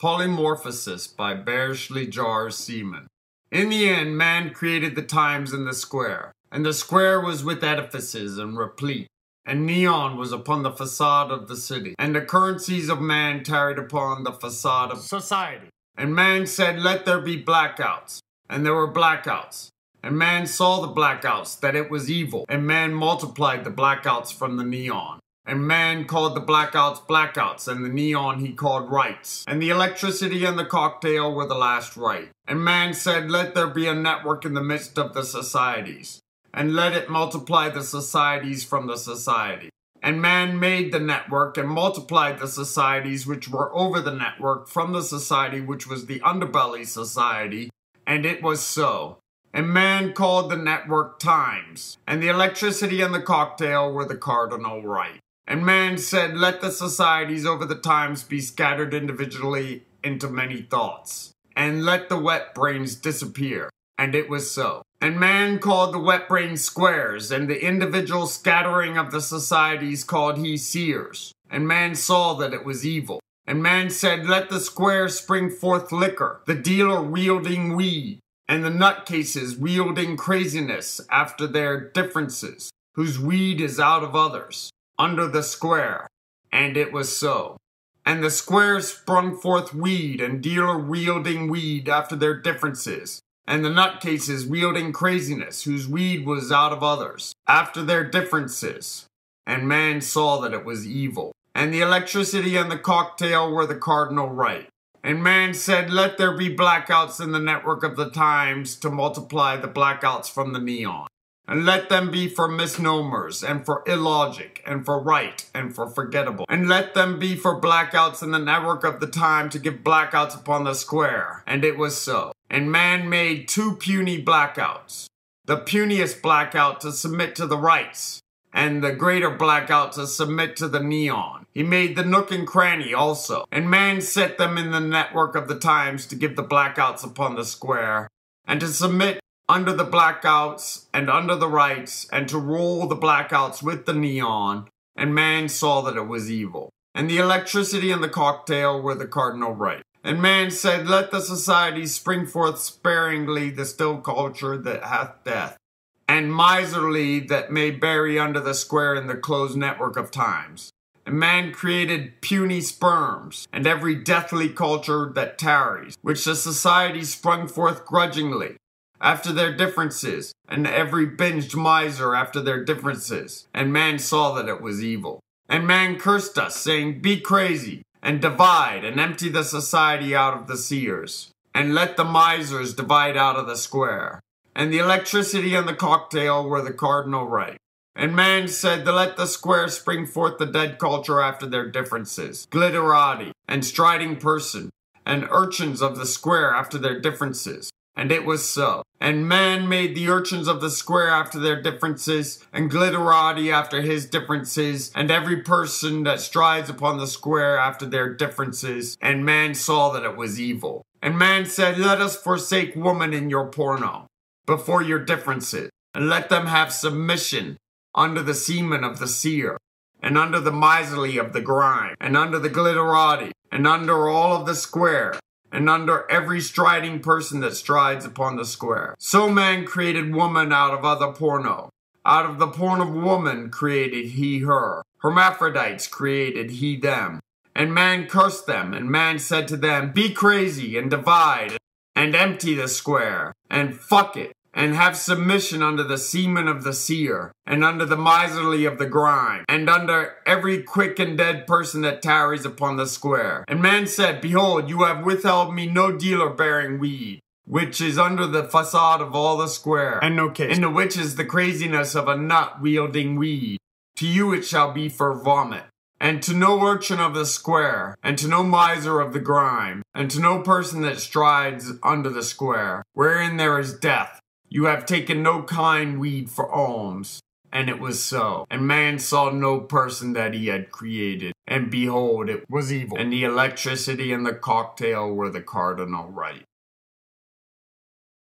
Polymorphosis by Bearshley Jar Seaman. In the end, man created the times and the square was with edifices and replete, and neon was upon the facade of the city, and the currencies of man tarried upon the facade of society. And man said, let there be blackouts, and there were blackouts. And man saw the blackouts, that it was evil, and man multiplied the blackouts from the neon. And man called the blackouts blackouts, and the neon he called rights. And the electricity and the cocktail were the last right. And man said, let there be a network in the midst of the societies, and let it multiply the societies from the society. And man made the network and multiplied the societies which were over the network from the society which was the underbelly society, and it was so. And man called the network times, and the electricity and the cocktail were the cardinal right. And man said, let the societies over the times be scattered individually into many thoughts, and let the wet brains disappear. And it was so. And man called the wet brains squares, and the individual scattering of the societies called he seers. And man saw that it was evil. And man said, let the squares spring forth liquor, the dealer wielding weed, and the nutcases wielding craziness after their differences, whose weed is out of others, under the square. And it was so. And the squares sprung forth weed, and dealer wielding weed after their differences, and the nutcases wielding craziness, whose weed was out of others, after their differences. And man saw that it was evil. And the electricity and the cocktail were the cardinal right. And man said, let there be blackouts in the network of the times to multiply the blackouts from the neon. And let them be for misnomers, and for illogic, and for right, and for forgettable. And let them be for blackouts in the network of the time to give blackouts upon the square. And it was so. And man made two puny blackouts. The puniest blackout to submit to the rights, and the greater blackout to submit to the neon. He made the nook and cranny also. And man set them in the network of the times to give the blackouts upon the square, and to submit under the blackouts and under the rights, and to roll the blackouts with the neon. And man saw that it was evil. And the electricity and the cocktail were the cardinal right. And man said, let the societies spring forth sparingly the still culture that hath death, and miserly that may bury under the square in the closed network of times. And man created puny sperms, and every deathly culture that tarries, which the societies sprung forth grudgingly, after their differences, and every binged miser after their differences. And man saw that it was evil. And man cursed us, saying, be crazy, and divide, and empty the society out of the seers, and let the misers divide out of the square. And the electricity and the cocktail were the cardinal right. And man said to let the square spring forth the dead culture after their differences, glitterati, and striding person, and urchins of the square after their differences. And it was so. And man made the urchins of the square after their differences, and glitterati after his differences, and every person that strides upon the square after their differences. And man saw that it was evil. And man said, let us forsake woman in your porno, before your differences, and let them have submission under the semen of the seer, and under the miserly of the grime, and under the glitterati, and under all of the square, and under every striding person that strides upon the square. So man created woman out of other porno. Out of the porn of woman created he her. Hermaphrodites created he them. And man cursed them, and man said to them, be crazy, and divide, and empty the square, and fuck it, and have submission under the semen of the seer, and under the miserly of the grime, and under every quick and dead person that tarries upon the square. And man said, behold, you have withheld me no dealer bearing weed, which is under the facade of all the square, and no case, in the which is the craziness of a nut wielding weed. To you it shall be for vomit. And to no urchin of the square, and to no miser of the grime, and to no person that strides under the square, wherein there is death, you have taken no kind weed for alms. And it was so. And man saw no person that he had created, and behold, it was evil. And the electricity and the cocktail were the cardinal right.